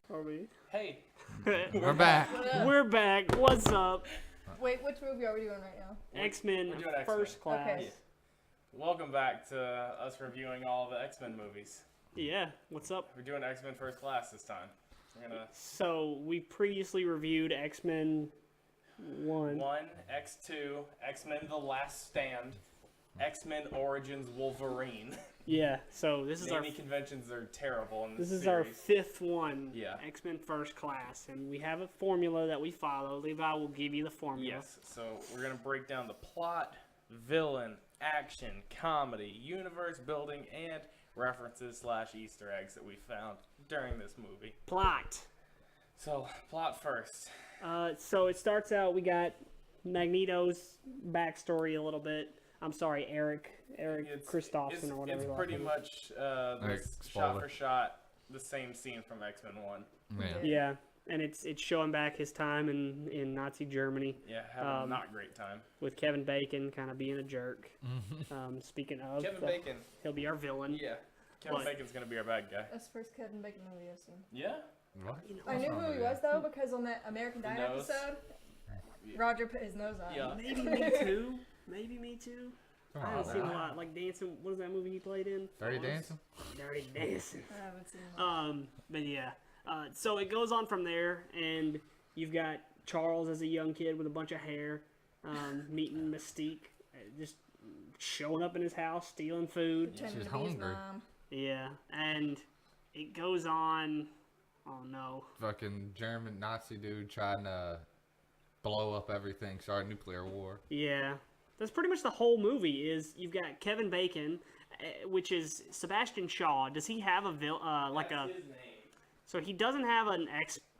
Are we? Hey, We're back. We're back. What's up? Wait, which movie are we doing right now? X-Men we're doing X-Men. First Class. Okay. welcome back to us reviewing all the X-Men movies. Yeah. What's up? We're doing X-Men First Class this time. We're gonna So we previously reviewed X-Men 1. 1, X2, X-Men: The Last Stand, X-Men Origins Wolverine. Yeah. So this is our Naming conventions are terrible in this this is series. our fifth one. Yeah. X-Men First Class, and we have a formula that we follow. Levi will give you the formula. Yes, so we're gonna break down the plot, villain, action, comedy, universe building, and references / Easter eggs that we found during this movie. Plot. So, plot first. So it starts out. We got Magneto's backstory a little bit. I'm sorry, Eric Christopherson or whatever. It's pretty much Alright, shot spoiler. for shot the same scene from X-Men 1. Yeah. Yeah, and it's showing back his time in Nazi Germany Yeah, having a not great time. with Kevin Bacon kind of being a jerk. Speaking of, Kevin Bacon. he'll be our villain. Yeah. Kevin What? Bacon's gonna be our bad guy. That's the first Kevin Bacon movie I've seen. Yeah? What? You know, I knew who he was though because on that American Dad nose. episode, Yeah. Roger put his nose on. Yeah. maybe me too. Maybe me too. Come I on, haven't seen a man. lot. Like Dancing. What is that movie he played in? Dirty Dancing? Dirty Dancing. I haven't seen that. But yeah. So it goes on from there, and you've got Charles as a young kid with a bunch of hair, meeting Mystique, just showing up in his house, stealing food. Pretending she's to be his hungry. mom. Yeah, and it goes on. Oh no. Fucking German Nazi dude trying to blow up everything, start a nuclear war. Yeah, that's pretty much the whole movie. Is you've got Kevin Bacon, which is Sebastian Shaw. Does he have a like a? That's his name. So he doesn't have an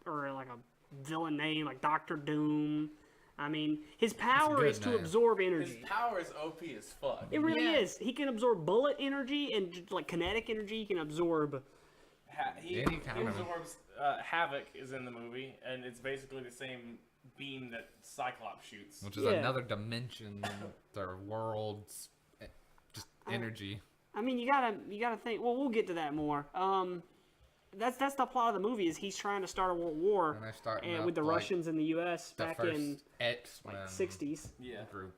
or like a villain name like Doctor Doom. I mean, his power good is to name. absorb His energy. power is OP as fuck. It really Yeah. is. He can absorb bullet energy and like kinetic energy. He can absorb. He Any kind of- absorbs Havoc is in the movie, and it's basically the same beam that Cyclops shoots. Which is Yeah. another dimension, their world's just energy. I mean, you gotta think. Well, we'll get to that more. That's the plot of the movie. Is he's trying to start a world war And they're starting and up, with the like, Russians and the U.S. The back first in X-Men like 60s. Yeah. group.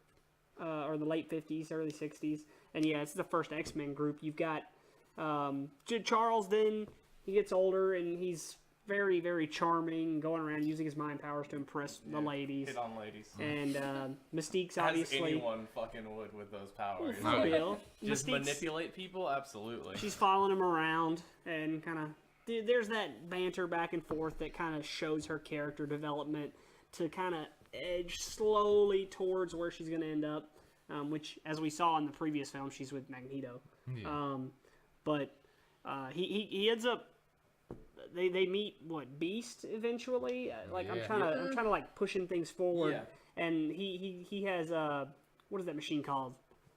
Or the late 50s, early 60s. And yeah, it's the first X-Men group. You've got Charles, then he gets older and he's very, very charming, going around using his mind powers to impress the ladies. Hit on ladies. And Mystique's As obviously... anyone fucking would with those powers. For real. Just Mystique's- manipulate people? Absolutely. She's following him around and kind of... There's that banter back and forth that kind of shows her character development to kind of edge slowly towards where she's going to end up, which, as we saw in the previous film, she's with Magneto. Yeah. But he ends up. They meet Beast eventually. Like I'm Yeah. trying to like pushing things forward, Yeah. and he has what is that machine called?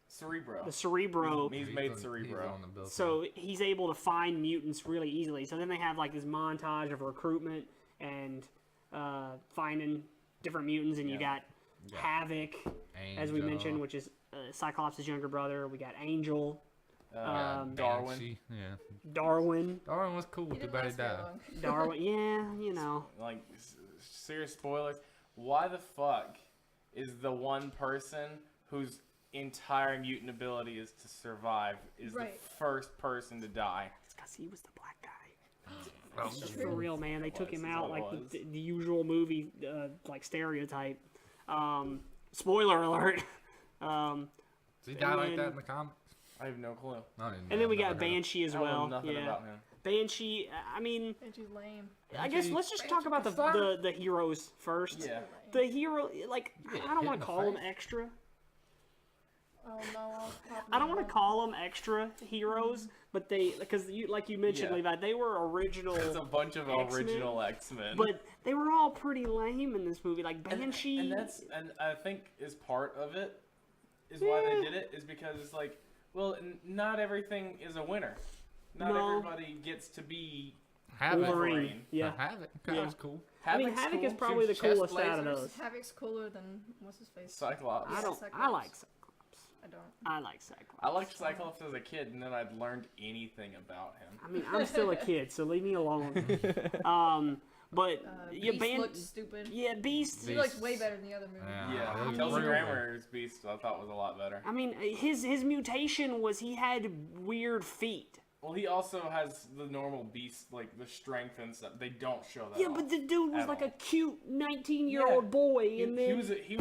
Cerebro. The Cerebro. He's made Cerebro. on the bill. So he's able to find mutants really easily. So then they have like this montage of recruitment and finding different mutants, and you got Havoc, as we Angel, mentioned, which is Cyclops' younger brother. We got Angel, Darwin. Banshee, Yeah. Darwin, Darwin was cool. He Too didn't bad he last very died. long. Darwin. Yeah, you know. Like, serious spoilers. Why the fuck is the one person whose entire mutant ability is to survive is Right. the first person to die? It's because he was the black guy. Well, For real, man. They took was, him is out all it like was. the usual movie like stereotype. Spoiler alert. Does he die and like then- that in the comics? I have no clue. I didn't And know, then we never got heard of it. Banshee as I know well. nothing Yeah. about him. Banshee. I mean, And she's lame. I guess let's just talk about the heroes first. Yeah. The hero, like, I don't hit want in to the call them face. extra. Oh no, I'll pop I don't want them to call them extra heroes, but because like you mentioned, Yeah. Levi, they were original. It's a bunch of X-Men, original X-Men. But they were all pretty lame in this movie. Like Banshee. And I think is part of it is why they did it is because it's like, well, not everything is a winner. Not No. everybody gets to be Havoc. Wolverine. Yeah. Havoc. Yeah. That was cool. I mean, Havoc's Havoc cool. is probably the Shoots chest coolest out of lasers. those. Havoc's cooler than what's his face. Cyclops. I Yeah, don't. I Cyclops. like Cyclops. I don't. I like Cyclops. I liked Cyclops as a kid, and then I'd learned anything about him. I mean, I'm still a kid, so leave me alone. But yeah, Beast looked stupid. yeah, Beast. He looked way better than the other movie. Yeah, I mean, Kelsey real Grammer's Beast I thought was a lot better. I mean, his mutation was he had weird feet. Well, he also has the normal Beast, like the strength and stuff. They don't show that. Yeah, off but the dude was at like all. a cute 19-year-old boy, and then he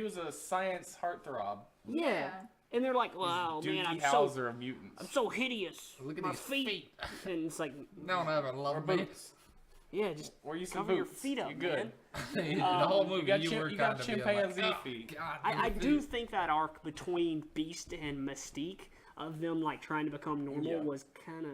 was a science heartthrob. yeah, and they're like, wow, Doogie man, I'm Howser of mutants. so hideous. Look at My these feet. And it's like, Don't ever Or love me. boots. yeah, just Or you some cover your boots. feet up, You're good. man. The whole movie, You got, you were you kind got of being chimpanzee like, oh, feet. God, I your do feet." think that arc between Beast and Mystique of them like trying to become normal Yeah. was kind of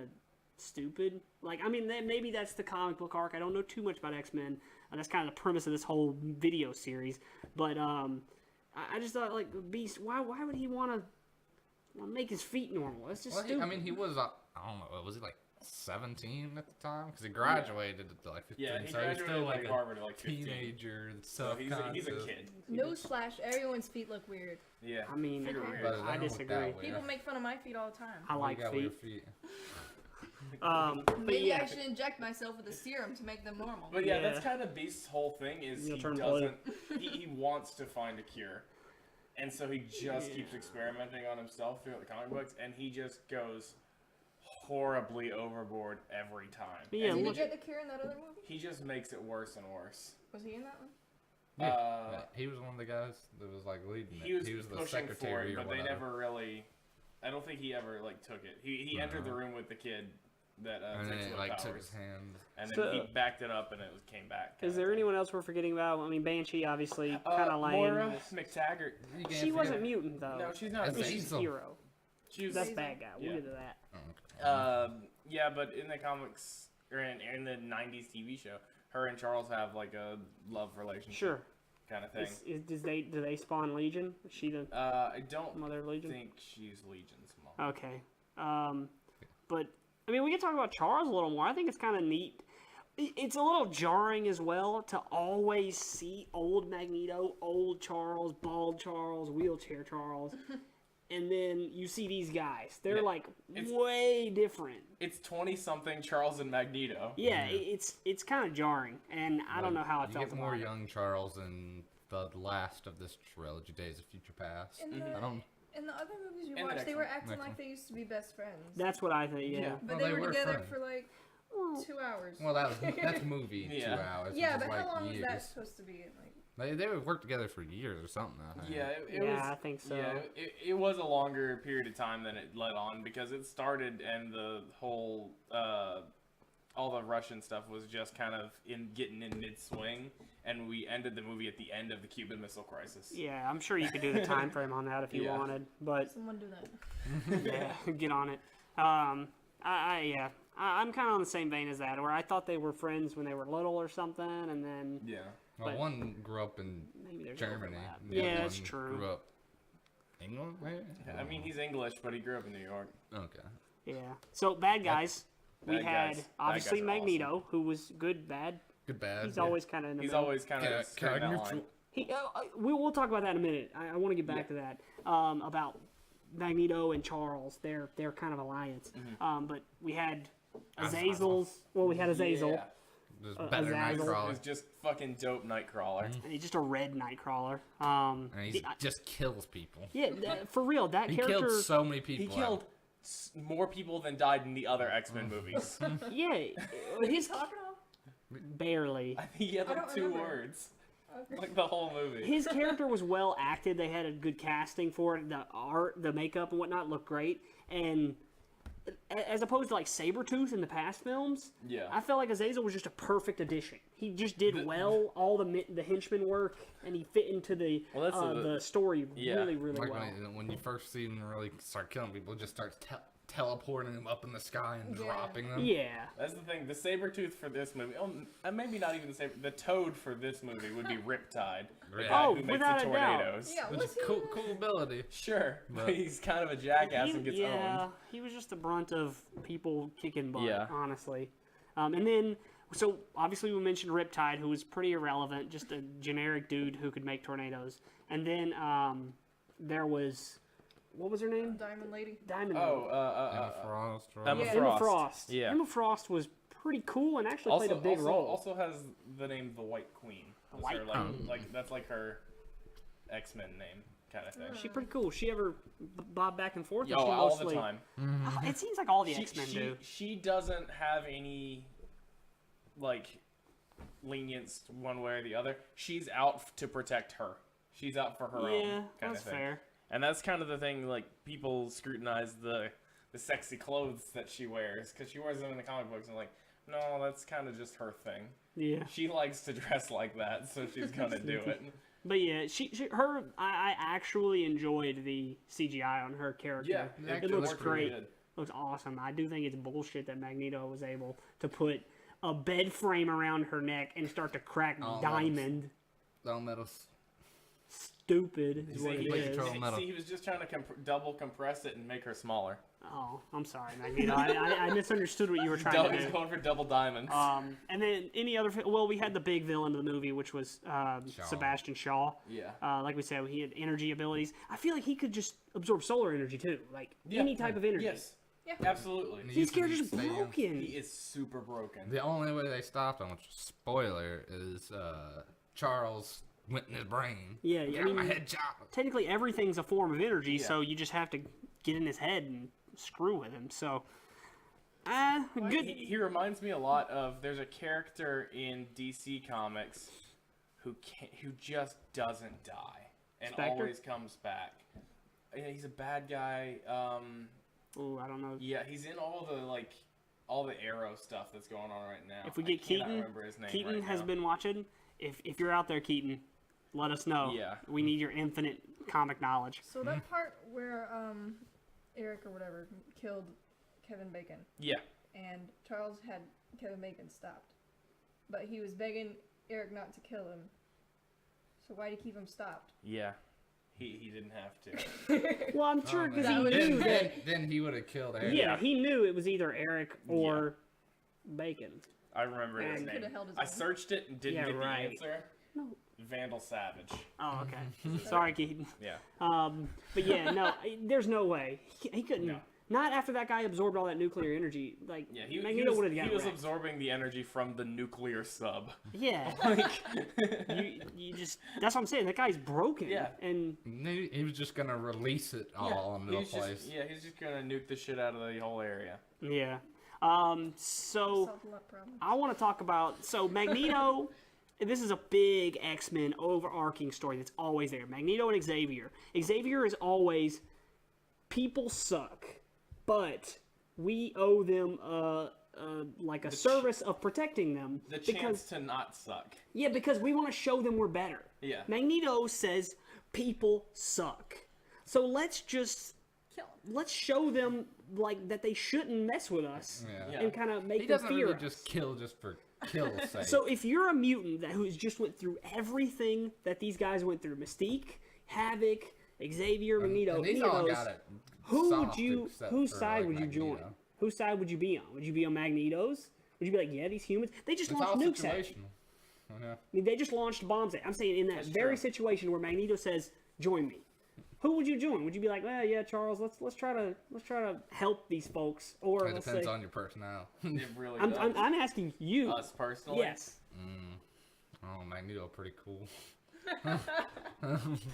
stupid. Like, I mean, maybe that's the comic book arc. I don't know too much about X-Men. That's kind of the premise of this whole video series. But I just thought, like, Beast, why would he want to make his feet normal? That's just Well, stupid. I mean, he was, I don't know, was he like 17 at the time? Because he graduated at like 15, Yeah, he so he was graduated still like like Harvard a at like 15. teenager and So stuff. he's a kid. Newsflash: everyone's feet look weird. Yeah. I mean, Figure weird. But I they don't look disagree. that way. People make fun of my feet all the time. I like You got weird feet. But Maybe yeah. I should inject myself with a serum to make them normal. But yeah, Yeah. that's kind of Beast's whole thing is You'll he turn doesn't. he wants to find a cure, and so he just keeps experimenting on himself throughout the comic books, and he just goes horribly overboard every time. Yeah, And Did he look- get the cure in that other movie? he just makes it worse and worse. Was he in that one? Yeah, he was one of the guys that was like leading it. He was the pushing for secretary it, or but they whatever. never really. I don't think he ever like took it. He entered the room with the kid that And then takes it away like took powers, his hand. and then So- he backed it up, and it came back. Is there anyone else we're forgetting about? I mean, Banshee, obviously, kind of lame. Moira McTaggart? You can't She wasn't forget- mutant, though. No, she's not. That's but She's she's, a Azazel. hero. she was. That's bad guy. We'll Yeah. get to that. Oh, okay. Yeah, but in the comics or in the '90s TV show, her and Charles have like a love relationship Sure. kind of thing. Do they spawn Legion? Is she the I don't mother of Legion? think she's Legion's mom. Okay. But I mean, we can talk about Charles a little more. I think it's kind of neat. It's a little jarring as well to always see old Magneto, old Charles, bald Charles, wheelchair Charles, and then you see these guys. They're Yeah, like it's- way different. It's 20-something Charles and Magneto. Yeah, it's kind of jarring, and I don't know how I you felt get more about it. young Charles in the last of this trilogy, Days of Future Past. In the, I don't. in the other movies you And the watched, next they were one. acting Next like one. they used to be best friends. That's what I think. Yeah. Yeah. But Well, they were together friends. for like Well, 2 hours. Well, that's movie Yeah. 2 hours. yeah, which but is how like long years. was that supposed to be? Like, They would work together for years or something. I think. Yeah, it yeah, was. I think so. Yeah, it was a longer period of time than it led on because it started and the whole all the Russian stuff was just kind of getting in mid swing, and we ended the movie at the end of the Cuban Missile Crisis. Yeah, I'm sure you could do the time frame on that if you Yeah. wanted, but someone do that. yeah, get on it. I'm kind of on the same vein as that, where I thought they were friends when they were little or something, and then Yeah. Well, But- one grew up in maybe there's Germany. overlap. and the other Yeah, that's one true. Grew up England, maybe? I mean, he's English, but he grew up in New York. Okay. Yeah. So bad guys. We Bad had guys. Bad obviously guys are Magneto, who was good, bad. Good, bad. He's yeah. always kind of in the He's middle. always kind Yeah, of skirting that neutral. line. We'll talk about that in a minute. I want to get back to that about Magneto and Charles, their kind of alliance. Mm-hmm. But we had Azazel's. Well, we had Azazel, Yeah. There's better Azazel. Nightcrawler. He's just fucking dope Nightcrawler. and he's just a red Nightcrawler. And he the- just kills people. yeah, for real, that He character. killed so many people. He killed more people than died in the other X-Men movies. Yeah, his Talking off? barely. I think he had I like don't 2 remember. words. Okay. Like the whole movie. His character was well acted. They had a good casting for it. The art, the makeup, and whatnot looked great. And as opposed to like Sabretooth in the past films, Yeah. I felt like Azazel was just a perfect addition. He just did well all the henchman work, and he fit into the Well, that's the story yeah. really well. when you first see him really start killing people, it just starts teleporting them up in the sky and Yeah. dropping them. Yeah, That's the thing. The Sabretooth for this movie, maybe not even the Saber, the Toad for this movie would be Riptide. The Yeah. guy Oh, who makes without the a doubt. tornadoes. Yeah, Which was is he? cool ability. Sure, but But- he's kind of a jackass and gets yeah, owned. he was just the brunt of people kicking butt, Yeah. honestly. And then, so obviously we mentioned Riptide, who was pretty irrelevant, just a generic dude who could make tornadoes. And then there was what was her name? Diamond Lady. Diamond. Emma Frost. or- Emma Yeah. Emma Frost. Frost. Yeah. Emma Frost was pretty cool and actually played a big role. Also has the name the White Queen. That's White her, like that's like her X-Men name kind of thing. She's pretty cool. She ever bob back and forth? or Yo, she all mostly... the time. Oh, it seems like all the X-Men do. She doesn't have any like lenience one way or the other. She's out to protect her. She's out for her own Yeah, kind that's of thing. fair. And that's kind of the thing. Like people scrutinize the sexy clothes that she wears because she wears them in the comic books and like, no, that's kind of just her thing. Yeah. She likes to dress like that, so she's gonna do it. But yeah, I actually enjoyed the CGI on her character. Yeah, It it looks worked great. good. Looks awesome. I do think it's bullshit that Magneto was able to put a bed frame around her neck and start to crack Oh, diamond. All metals. Stupid is what it Complete is. control. metal. See, he was just trying to double compress it and make her smaller. Oh, I'm sorry, Magneto. I misunderstood what you were trying to He's do. going for double diamonds. And then any other... Well, we had the big villain of the movie, which was Sebastian Shaw. Yeah. Like we said, he had energy abilities. I feel like he could just absorb solar energy, too. Like, any type of energy. Yes. Yeah. Absolutely. And These used to be characters are stadium. broken. He is super broken. The only way they stopped him, which spoiler, is Charles went in his brain. Yeah, I Got my mean, head chopped. technically everything's a form of energy, Yeah. so you just have to get in his head and screw with him. So, good. He reminds me a lot of. There's a character in DC Comics who just doesn't die and Spectre? always comes back. Yeah, he's a bad guy. Oh, I don't know. Yeah, he's in all the Arrow stuff that's going on right now. If we I get cannot Keaton, remember his name Keaton right has now. been watching. If you're out there, Keaton, let us know. Yeah. We need your infinite comic knowledge. So that part where Eric or whatever killed Kevin Bacon, Yeah. and Charles had Kevin Bacon stopped, but he was begging Eric not to kill him. So why did he keep him stopped? Yeah. He didn't have to. Well, I'm sure because man. he That knew was- that. Then he would have killed Eric. Yeah, he knew it was either Eric or Bacon. I remember his And- name. Coulda held his I own. searched it and didn't Yeah, get the right. answer. No. Vandal Savage. Oh, okay. Sorry, Keaton. Yeah. But yeah, no, there's no way he couldn't. No. Not after that guy absorbed all that nuclear energy. Like, Yeah, he Magneto would have was, got he was wrecked. absorbing the energy from the nuclear sub. Yeah, you just that's what I'm saying. That guy's broken. Yeah. And He was just gonna release it all into a he's place. he's just gonna nuke the shit out of the whole area. yeah. So Solved a lot of problems. I want to talk about Magneto. This is a big X-Men overarching story that's always there. Magneto and Xavier. Xavier is always people suck, but we owe them like a service of protecting them The because chance to not suck. yeah, because we want to show them we're better. Yeah. Magneto says people suck. So let's just Kill him. let's show them like that they shouldn't mess with us Yeah. and kind of make He them doesn't fear really us. just kill just for kill's sake. So if you're a mutant that who's just went through everything that these guys went through, Mystique, Havoc, Xavier, Magneto, and these any of all those, got it. who would soft you except whose for, side like, would you join? Magneto. Whose side would you be on? Would you be on Magneto's? Would you be like, yeah, these humans? They just It's launched all nukes at you. situational. Yeah. I mean, they just launched bombs at. I'm saying in that That's very true. situation where Magneto says, "Join me." Who would you join? Would you be like, "Well, yeah, Charles, let's try to help these folks," or It let's depends say, on your personality. It really I'm, does. I'm asking you. Us personally. Yes. Oh, Magneto, pretty cool.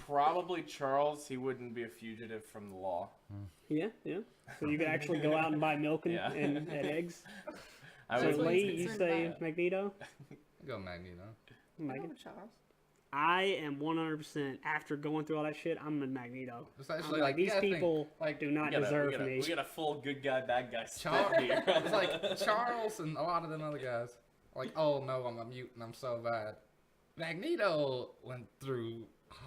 Probably Charles. He wouldn't be a fugitive from the law. Yeah, yeah. So you could actually go out and buy milk and, Yeah. and eggs. I So would. what Lee, he's you concerned say about. Magneto? Go Magneto. Megan? Oh, Charles. I am 100% after going through all that shit. I'm in Magneto. Especially I'm like you these gotta think, people like, do not We got a- deserve we got a- me. We got a full good guy, bad guy split Char- here. it's like Charles and a lot of them other guys. Like, oh no, I'm a mutant. I'm so bad. Magneto went through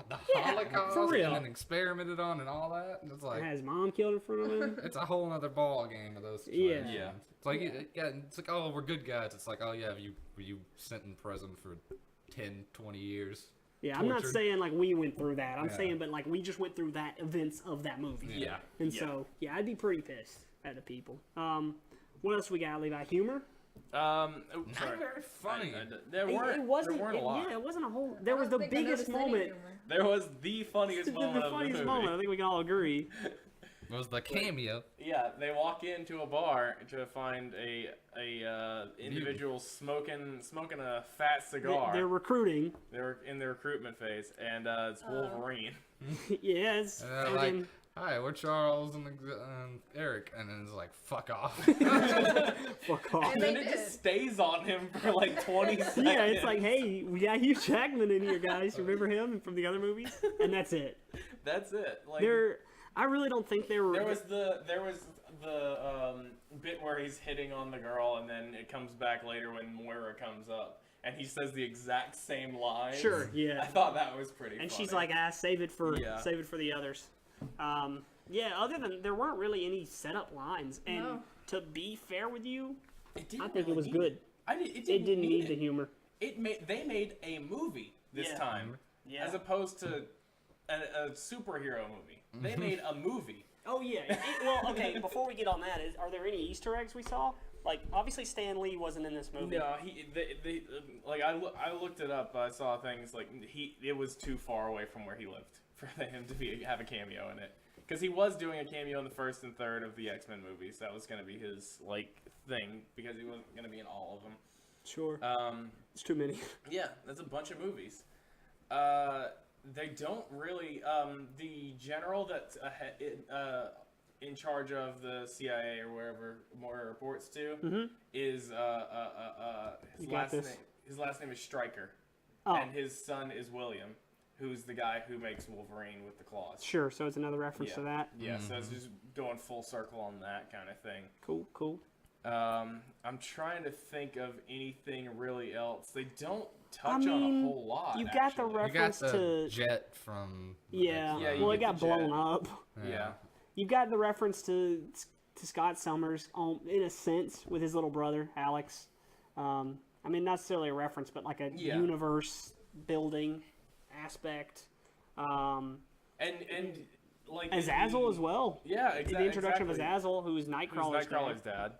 the Yeah, Holocaust for real. and then experimented on and all that. And it's like Has mom killed in front of him? it's a whole other ball game of those. Yeah. situations. Yeah. It's like it's like, oh, we're good guys. It's like, oh yeah, were you sent in prison for 10, 20 years? Yeah, I'm not Tortured. saying like we went through that. I'm Yeah. saying, but like we just went through that events of that movie. Yeah. And yeah. so, yeah, I'd be pretty pissed at the people. What else we got, Levi? Humor? Oh, Not sorry. very funny. There It weren't. wasn't. There weren't a lot. Yeah, it wasn't a whole. There I was don't the think I biggest noticed any moment. humor. There was the funniest The moment of the funniest movie. moment. I think we can all agree. It was the cameo. Yeah, they walk into a bar to find a individual smoking a fat cigar. They're recruiting. They're in the recruitment phase, and it's Wolverine. Yes. And they're like, hi, we're Charles and Eric. And then it's like, fuck off. fuck off. And they then it did. just stays on him for like 20 seconds. Yeah, it's like, hey, we got Hugh Jackman in here, guys. Remember him from the other movies? And that's it. That's it. Like I really don't think they were. there was the bit where he's hitting on the girl, and then it comes back later when Moira comes up, and he says the exact same line. Sure, yeah. I thought that was pretty. And funny. she's like, save it for Yeah. the others. Yeah, other than there weren't really any setup lines, and No. to be fair with you, It didn't I think really it was need good. It Didn't need it. the humor. They made a movie this Yeah. time, Yeah. as opposed to a superhero movie. They made a movie. Oh yeah. Well, okay. Before we get on that, are there any Easter eggs we saw? Like, obviously Stan Lee wasn't in this movie. No, like I looked it up. I saw things like it was too far away from where he lived for him to have a cameo in it. Because he was doing a cameo in the first and third of the X-Men movies. That was going to be his thing, because he wasn't going to be in all of them. Sure. It's too many. Yeah, that's a bunch of movies. They don't really. The general that's in charge of the CIA or wherever Moira reports to is his You got last this. name. His last name is Stryker, Oh, and his son is William, who's the guy who makes Wolverine with the claws. sure. So it's another reference to that. Yeah, so it's just going full circle on that kind of thing. Cool. I'm trying to think of anything really else. They don't touch I on mean, a whole lot. you got the actually. You got reference the to jet from... yeah. Yeah, you Well, it get got the blown jet. up. Yeah. You got the reference to Scott Summers, in a sense, with his little brother Alex. I mean, not necessarily a reference, but like a Yeah. universe building aspect. And like Azazel as well. Yeah, exactly. The introduction of Azazel, who's Nightcrawler's dad. Nightcrawler's dad.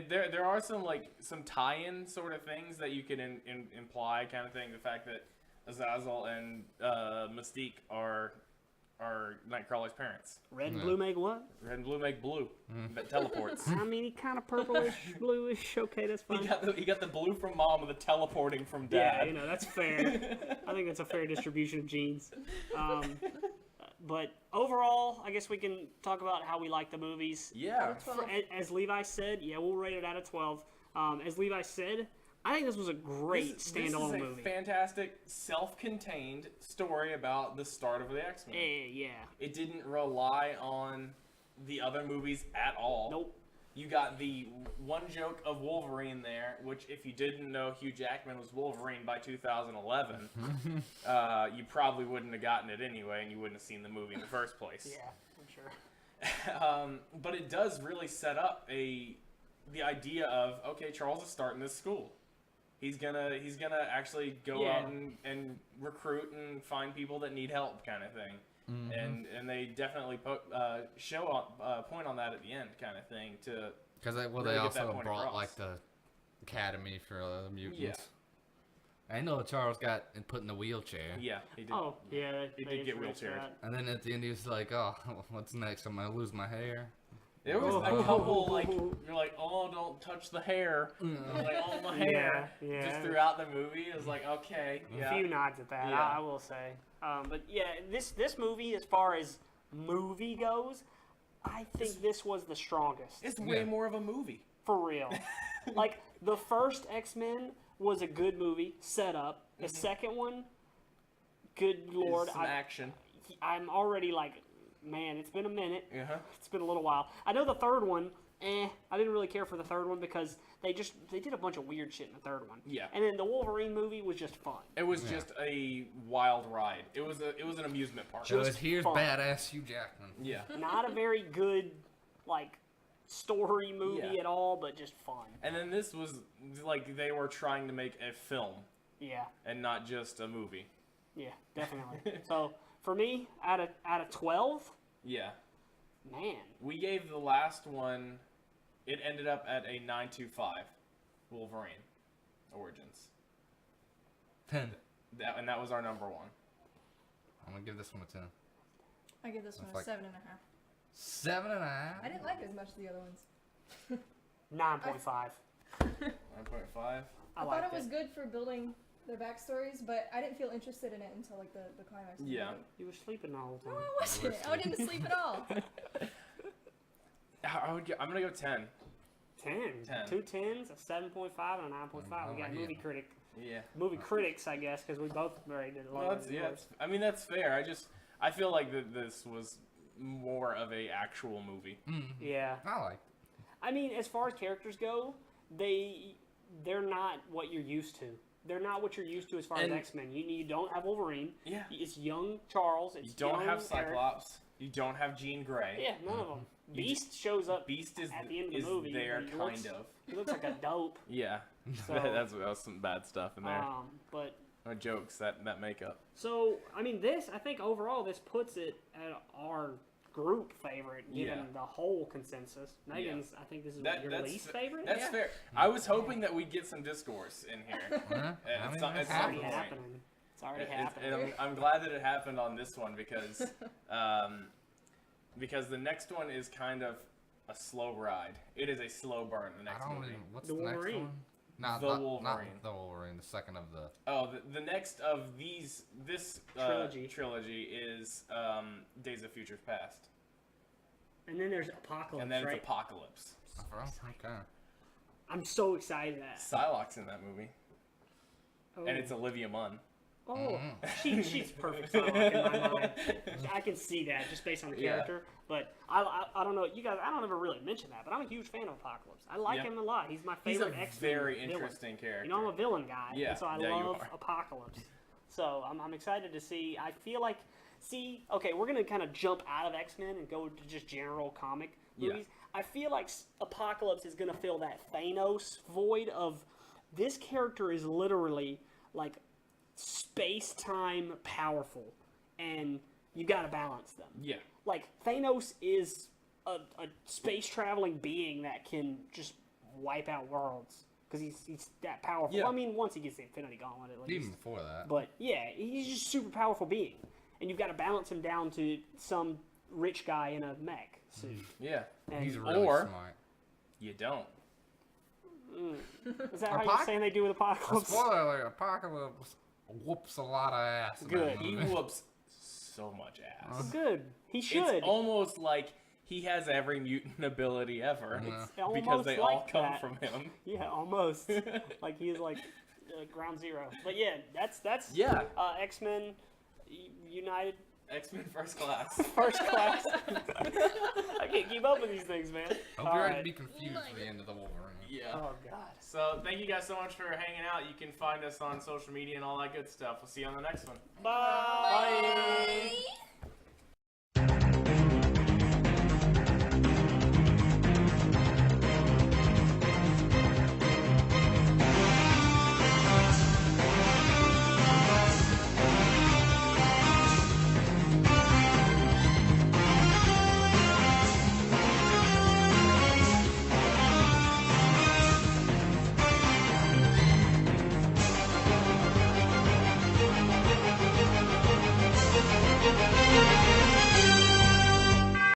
There are some tie-in sort of things that you can imply, kind of thing. The fact that Azazel and Mystique are Nightcrawler's parents. Red and blue make what? Red and blue make blue that teleports. I mean, he kind of purplish, bluish. Okay, that's fine. He got the blue from mom and the teleporting from Yeah, dad. you know, that's fair. I think that's a fair distribution of genes. But overall, I guess we can talk about how we like the movies. Yeah. As Levi said, yeah, we'll rate it out of 12. As Levi said, I think this was a great standalone this is a movie. fantastic, self-contained story about the start of the X-Men. Yeah. It didn't rely on the other movies at all. Nope. You got the one joke of Wolverine there, which if you didn't know Hugh Jackman was Wolverine by 2011, you probably wouldn't have gotten it anyway, and you wouldn't have seen the movie in the first place. Yeah, I'm sure. But it does really set up the idea of, okay, Charles is starting this school. He's gonna actually go Yeah. out and recruit and find people that need help, kind of thing. And they definitely point on that at the end, kind of thing. Because they really get that also point brought across. like the academy for mutants. Yeah. I know Charles got put in the wheelchair. Yeah, he did. Oh, yeah. He they did get introduced wheelchaired. that. And then at the end he was like, oh, what's next? I'm going to lose my hair. There was Oh. a couple you're like, oh, don't touch the hair. And I'm like, oh, my hair. Yeah. Just throughout the movie, it was like, okay, A yeah. few nods at that, Yeah. I will say. But yeah, this movie, as far as movie goes, I think this was the strongest. It's way Yeah. more of a movie. For real. Like, the first X-Men was a good movie, set up. The second one, good lord, Some action. I'm already like, man, it's been a minute. Uh-huh. It's been a little while. I know the third one, I didn't really care for the third one because they did a bunch of weird shit in the third one. Yeah. And then the Wolverine movie was just fun. It was just a wild ride. It was an amusement park. So here's fun. badass Hugh Jackman. Yeah. Not a very good, like, story movie Yeah. at all, but just fun. And then this was like they were trying to make a film Yeah. and not just a movie. Yeah, definitely. So, for me, out of 12, Yeah. man. We gave the last one, it ended up at a 9.25. Wolverine Origins. 10. And that was our number 1. I'm gonna give this one a 10. I give this It's one like- a 7.5. 7.5. I didn't like it as much as the other ones. 9.5. 9.5. I thought liked it was good for building their backstories, but I didn't feel interested in it until like the climax. Of the Yeah. movie. You were sleeping the whole No, time. I wasn't. I didn't sleep at all. I'm gonna go 10. 10. 10. 2 10s, a 7.5, and a 9.5. We got movie critic. Yeah. Movie critics, I guess, because we both rated it lower. Well, that's, than yeah. yours. I mean, that's fair. I feel like this was more of a actual movie. Yeah. I like. I mean, as far as characters go, they're not what you're used to. They're not what you're used to as far And- as X-Men. You don't have Wolverine. Yeah. It's young Charles. It's You don't young have Eric. Cyclops. You don't have Jean Grey. Yeah, none of them. You Beast shows up Beast is at the end of is the movie. there, but he kind looks, of. He looks like a dope. Yeah. So, that was some bad stuff in there. but No jokes. That makeup. so I mean, I think overall this puts it at our group favorite, given Yeah. the whole consensus. Megan's, I think this is your That's least favorite. That's Yeah. fair. I was hoping that we'd get some discourse in here. Huh? it's I not- mean, it's It's already point. happening. It's already And happening. I'm glad that it happened on this one because the next one is kind of a slow ride. It is a slow burn. The I next don't movie. even. What's The the, next Wolverine. one? Not The not, Wolverine. Not the Wolverine. The second of the. Oh, the next of this Trilogy. trilogy is Days of Futures Past, And then there's Apocalypse, and then right? it's Apocalypse. Okay. I'm so excited that. Psylocke's in that movie, Oh, and it's Olivia Munn. oh, she's perfect Psylocke in my mind. I can see that just based on the Yeah. character. But I don't know, you guys. I don't ever really mention that, but I'm a huge fan of Apocalypse. I like Yeah. him a lot. He's my He's favorite a X-Men very villain. interesting character. You know, I'm a villain guy, Yeah, and so I yeah, you love are. Apocalypse. So I'm excited to see. I feel like, okay, we're gonna kind of jump out of X-Men and go to just general comic Yeah. movies. I feel like Apocalypse is gonna fill that Thanos void of this character is literally like space-time powerful, and you got to balance them. Yeah. Like Thanos is a space-traveling being that can just wipe out worlds because he's that powerful. Yeah. Well, I mean, once he gets the Infinity Gauntlet, at least. Even before that. But yeah, he's just a super powerful being, and you've got to balance him down to some rich guy in a mech suit. Yeah. And He's really or- smart. You don't. is that how you're saying they do with Apocalypse? Spoiler alert, Apocalypse whoops a lot of ass. in that Good. He movie. whoops so much ass. Good. He should. It's almost like he has every mutant ability ever Yeah. It's almost because they all like come that. from him. Yeah, almost. Like he is like ground zero. But yeah, that's Yeah. X-Men United X-Men First Class. First Class. I can't keep up with these things, man. Hope All you're ready right. to be confused for the end of the Wolverine. Yeah. Oh God. So thank you guys so much for hanging out. You can find us on social media and all that good stuff. We'll see you on the next one. Bye. Bye.